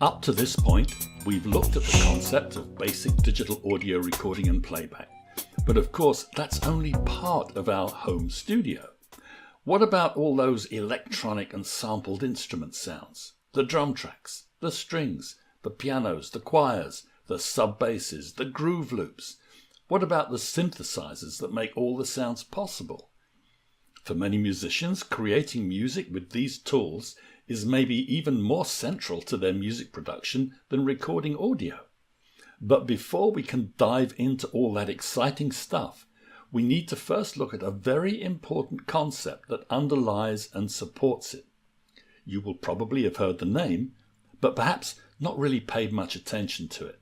Up to this point, we've looked at the concept of basic digital audio recording and playback. But of course, that's only part of our home studio. What about all those electronic and sampled instrument sounds? The drum tracks, the strings, the pianos, the choirs, the sub-basses, the groove loops. What about the synthesizers that make all the sounds possible? For many musicians, creating music with these tools is maybe even more central to their music production than recording audio. But before we can dive into all that exciting stuff, we need to first look at a very important concept that underlies and supports it. You will probably have heard the name, but perhaps not really paid much attention to it.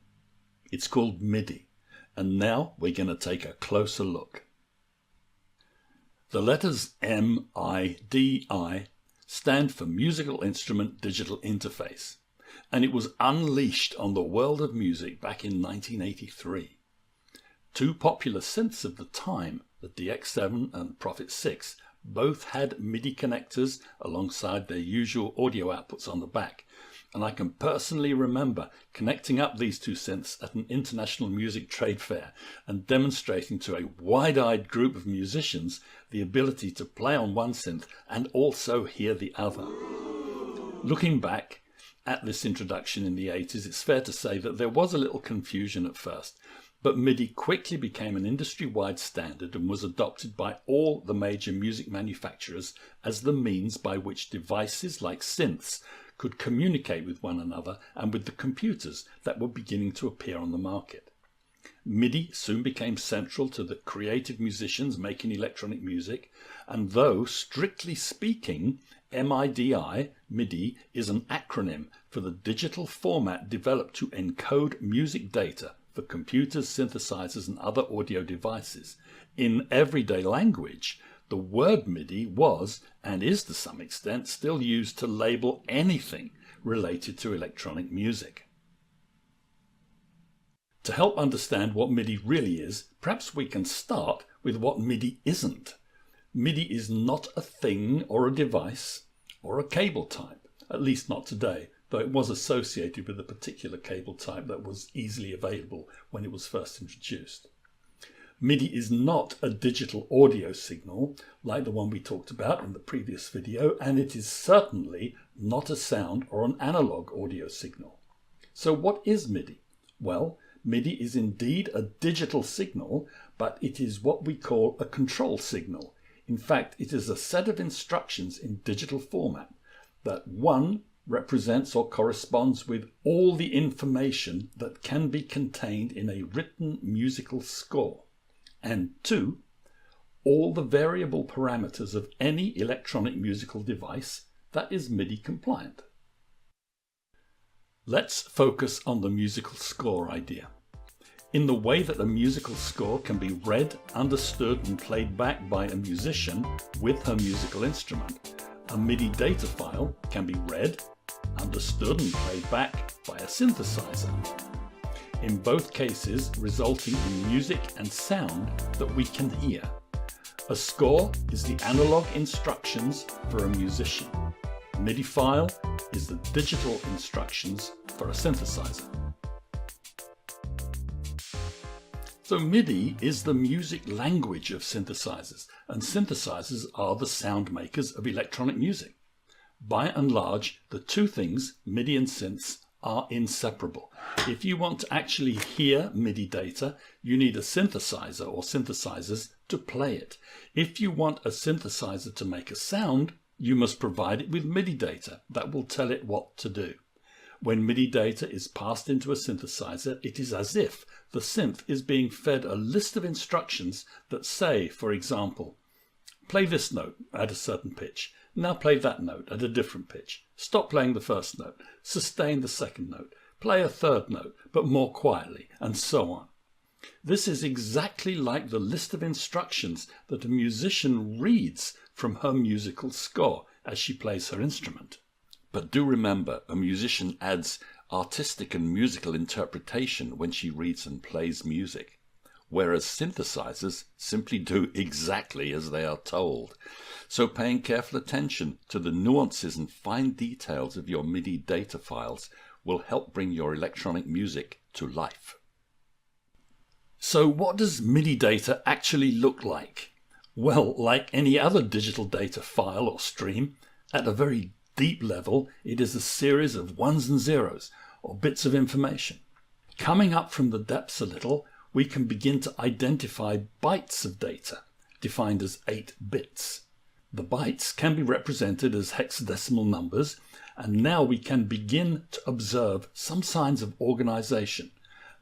It's called MIDI, and now we're going to take a closer look. The letters MIDI stand for Musical Instrument Digital Interface, and it was unleashed on the world of music back in 1983. Two popular synths of the time, the DX7 and Prophet 6, both had MIDI connectors alongside their usual audio outputs on the back, and I can personally remember connecting up these two synths at an international music trade fair and demonstrating to a wide-eyed group of musicians the ability to play on one synth and also hear the other. Looking back at this introduction in the 80s, it's fair to say that there was a little confusion at first, but MIDI quickly became an industry-wide standard and was adopted by all the major music manufacturers as the means by which devices like synths could communicate with one another and with the computers that were beginning to appear on the market. MIDI soon became central to the creative musicians making electronic music, and though strictly speaking, MIDI is an acronym for the digital format developed to encode music data for computers, synthesizers and other audio devices. In everyday language, the word MIDI was, and is to some extent, still used to label anything related to electronic music. To help understand what MIDI really is, perhaps we can start with what MIDI isn't. MIDI is not a thing or a device or a cable type, at least not today, though it was associated with a particular cable type that was easily available when it was first introduced. MIDI is not a digital audio signal like the one we talked about in the previous video, and it is certainly not a sound or an analog audio signal. So what is MIDI? Well, MIDI is indeed a digital signal, but it is what we call a control signal. In fact, it is a set of instructions in digital format that one represents or corresponds with all the information that can be contained in a written musical score, and two, all the variable parameters of any electronic musical device that is MIDI compliant. Let's focus on the musical score idea. In the way that a musical score can be read, understood and played back by a musician with her musical instrument, a MIDI data file can be read, understood and played back by a synthesizer. In both cases resulting in music and sound that we can hear. A score is the analog instructions for a musician. A MIDI file is the digital instructions for a synthesizer. So MIDI is the music language of synthesizers, and synthesizers are the sound makers of electronic music. By and large, the two things, MIDI and synths, are inseparable. If you want to actually hear MIDI data, you need a synthesizer or synthesizers to play it. If you want a synthesizer to make a sound, you must provide it with MIDI data that will tell it what to do. When MIDI data is passed into a synthesizer, it is as if the synth is being fed a list of instructions that say, for example, play this note at a certain pitch. Now play that note at a different pitch. Stop playing the first note. Sustain the second note. Play a third note, but more quietly, and so on. This is exactly like the list of instructions that a musician reads from her musical score as she plays her instrument. But do remember, a musician adds artistic and musical interpretation when she reads and plays music, whereas synthesizers simply do exactly as they are told. So paying careful attention to the nuances and fine details of your MIDI data files will help bring your electronic music to life. So what does MIDI data actually look like? Well, like any other digital data file or stream, at a very deep level, it is a series of ones and zeros, or bits of information. Coming up from the depths a little, we can begin to identify bytes of data, defined as 8 bits. The bytes can be represented as hexadecimal numbers, and now we can begin to observe some signs of organization.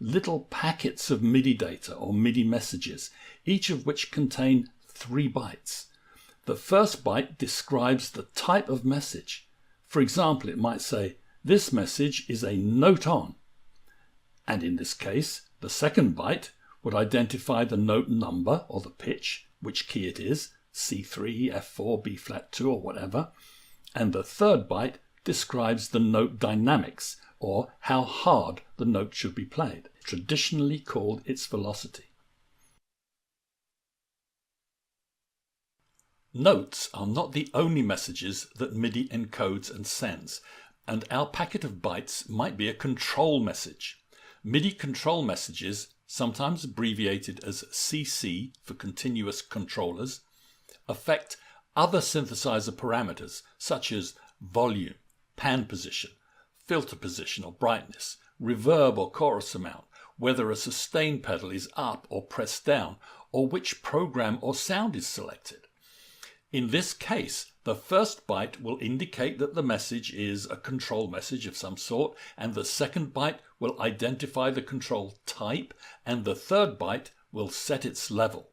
Little packets of MIDI data or MIDI messages, each of which contain 3 bytes. The first byte describes the type of message. For example, it might say, "This message is a note on." And in this case, the second byte would identify the note number or the pitch, which key it is, C3, F4, B flat 2 or whatever. And the third byte describes the note dynamics, or how hard the note should be played, traditionally called its velocity. Notes are not the only messages that MIDI encodes and sends, and our packet of bytes might be a control message. MIDI control messages, sometimes abbreviated as CC for continuous controllers, affect other synthesizer parameters such as volume, pan position, filter position or brightness, reverb or chorus amount, whether a sustain pedal is up or pressed down, or which program or sound is selected. In this case, the first byte will indicate that the message is a control message of some sort, and the second byte will identify the control type, and the third byte will set its level.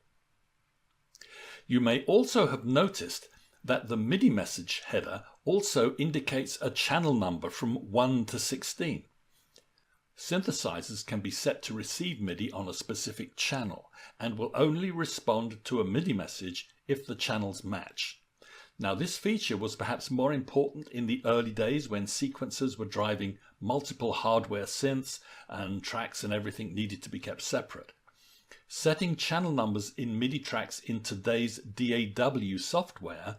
You may also have noticed that the MIDI message header also indicates a channel number from 1 to 16. Synthesizers can be set to receive MIDI on a specific channel and will only respond to a MIDI message if the channels match. Now, this feature was perhaps more important in the early days when sequencers were driving multiple hardware synths and tracks and everything needed to be kept separate. Setting channel numbers in MIDI tracks in today's DAW software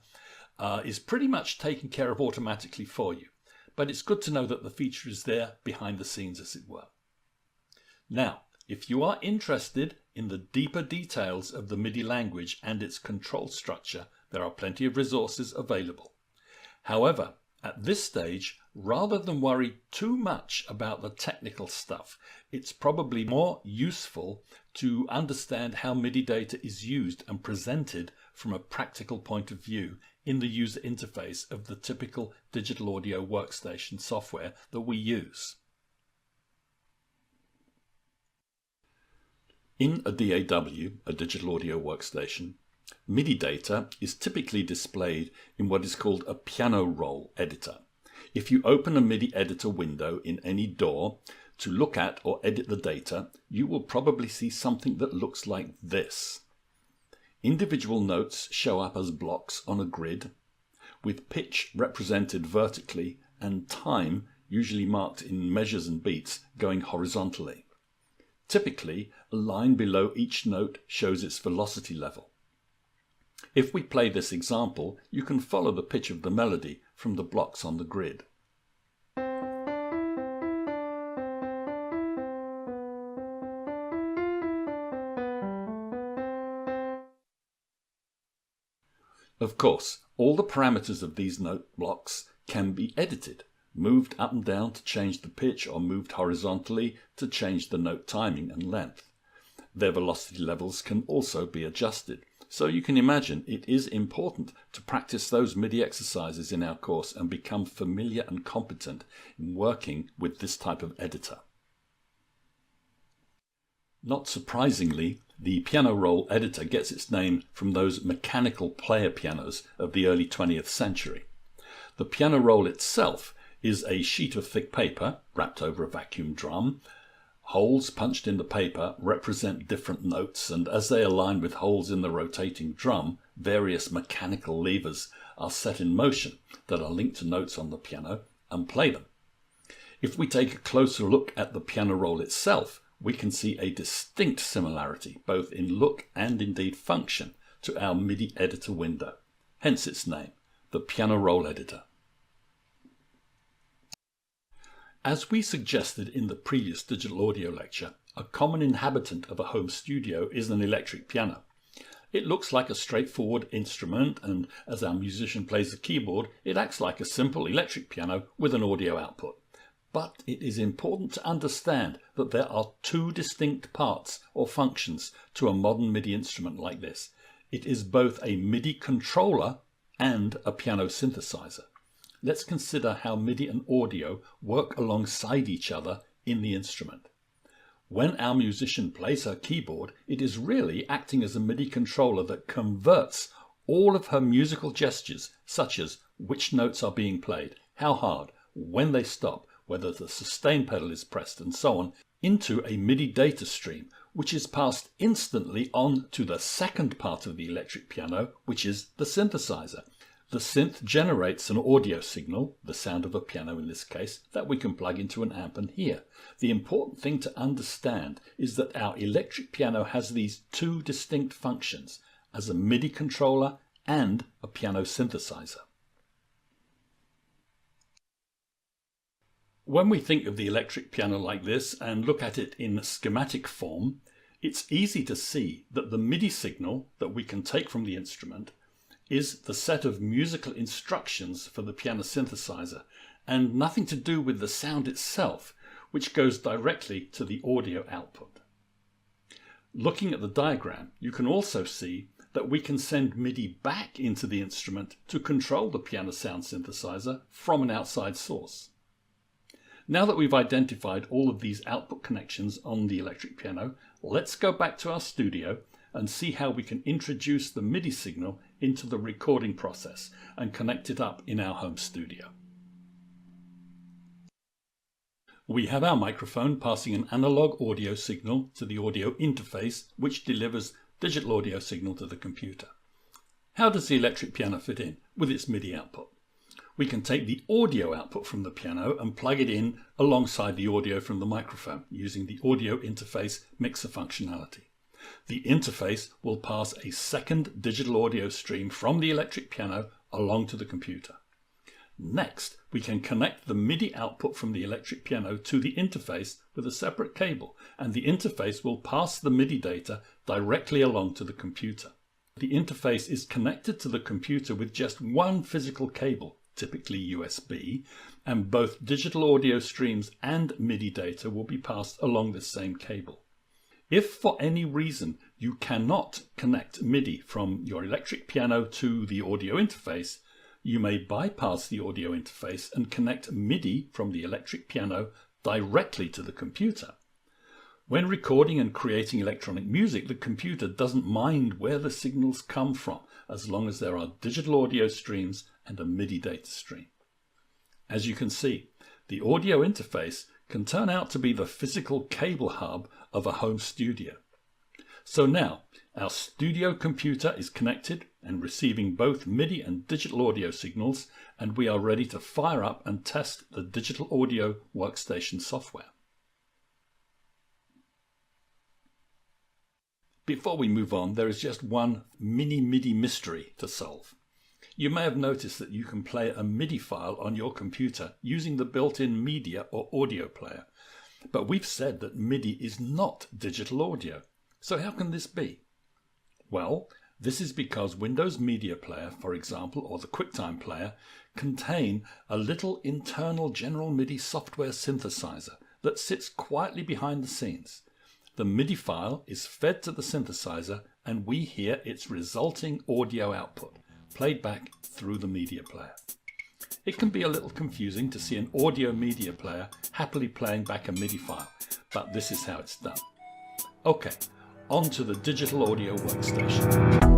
is pretty much taken care of automatically for you, but it's good to know that the feature is there behind the scenes, as it were. Now, if you are interested in the deeper details of the MIDI language and its control structure, there are plenty of resources available. However, at this stage, rather than worry too much about the technical stuff, it's probably more useful to understand how MIDI data is used and presented from a practical point of view in the user interface of the typical digital audio workstation software that we use. In a DAW, a digital audio workstation, MIDI data is typically displayed in what is called a piano roll editor. If you open a MIDI editor window in any DAW to look at or edit the data, you will probably see something that looks like this. Individual notes show up as blocks on a grid, with pitch represented vertically and time, usually marked in measures and beats, going horizontally. Typically, a line below each note shows its velocity level. If we play this example, you can follow the pitch of the melody from the blocks on the grid. Of course, all the parameters of these note blocks can be edited, moved up and down to change the pitch or moved horizontally to change the note timing and length. Their velocity levels can also be adjusted. So you can imagine it is important to practice those MIDI exercises in our course and become familiar and competent in working with this type of editor. Not surprisingly, the piano roll editor gets its name from those mechanical player pianos of the early 20th century. The piano roll itself is a sheet of thick paper wrapped over a vacuum drum. Holes punched in the paper represent different notes, and as they align with holes in the rotating drum, various mechanical levers are set in motion that are linked to notes on the piano and play them. If we take a closer look at the piano roll itself, we can see a distinct similarity, both in look and indeed function, to our MIDI editor window, hence its name, the piano roll editor. As we suggested in the previous digital audio lecture, a common inhabitant of a home studio is an electric piano. It looks like a straightforward instrument, and as our musician plays the keyboard, it acts like a simple electric piano with an audio output. But it is important to understand that there are two distinct parts or functions to a modern MIDI instrument like this. It is both a MIDI controller and a piano synthesizer. Let's consider how MIDI and audio work alongside each other in the instrument. When our musician plays her keyboard, it is really acting as a MIDI controller that converts all of her musical gestures, such as which notes are being played, how hard, when they stop, whether the sustain pedal is pressed, and so on, into a MIDI data stream, which is passed instantly on to the second part of the electric piano, which is the synthesizer. The synth generates an audio signal, the sound of a piano in this case, that we can plug into an amp and hear. The important thing to understand is that our electric piano has these two distinct functions, as a MIDI controller and a piano synthesizer. When we think of the electric piano like this and look at it in schematic form, it's easy to see that the MIDI signal that we can take from the instrument is the set of musical instructions for the piano synthesizer, and nothing to do with the sound itself, which goes directly to the audio output. Looking at the diagram, you can also see that we can send MIDI back into the instrument to control the piano sound synthesizer from an outside source. Now that we've identified all of these output connections on the electric piano, let's go back to our studio and see how we can introduce the MIDI signal into the recording process and connect it up in our home studio. We have our microphone passing an analog audio signal to the audio interface, which delivers digital audio signal to the computer. How does the electric piano fit in with its MIDI output? We can take the audio output from the piano and plug it in alongside the audio from the microphone using the audio interface mixer functionality. The interface will pass a second digital audio stream from the electric piano along to the computer. Next, we can connect the MIDI output from the electric piano to the interface with a separate cable, and the interface will pass the MIDI data directly along to the computer. The interface is connected to the computer with just one physical cable, typically USB, and both digital audio streams and MIDI data will be passed along this same cable. If for any reason you cannot connect MIDI from your electric piano to the audio interface, you may bypass the audio interface and connect MIDI from the electric piano directly to the computer. When recording and creating electronic music, the computer doesn't mind where the signals come from, as long as there are digital audio streams and a MIDI data stream. As you can see, the audio interface can turn out to be the physical cable hub of a home studio. So now, our studio computer is connected and receiving both MIDI and digital audio signals, and we are ready to fire up and test the digital audio workstation software. Before we move on, there is just one mini MIDI mystery to solve. You may have noticed that you can play a MIDI file on your computer using the built-in media or audio player. But we've said that MIDI is not digital audio. So how can this be? Well, this is because Windows Media Player, for example, or the QuickTime Player, contain a little internal general MIDI software synthesizer that sits quietly behind the scenes. The MIDI file is fed to the synthesizer and we hear its resulting audio output, played back through the media player. It can be a little confusing to see an audio media player happily playing back a MIDI file, but this is how it's done. Okay, on to the digital audio workstation.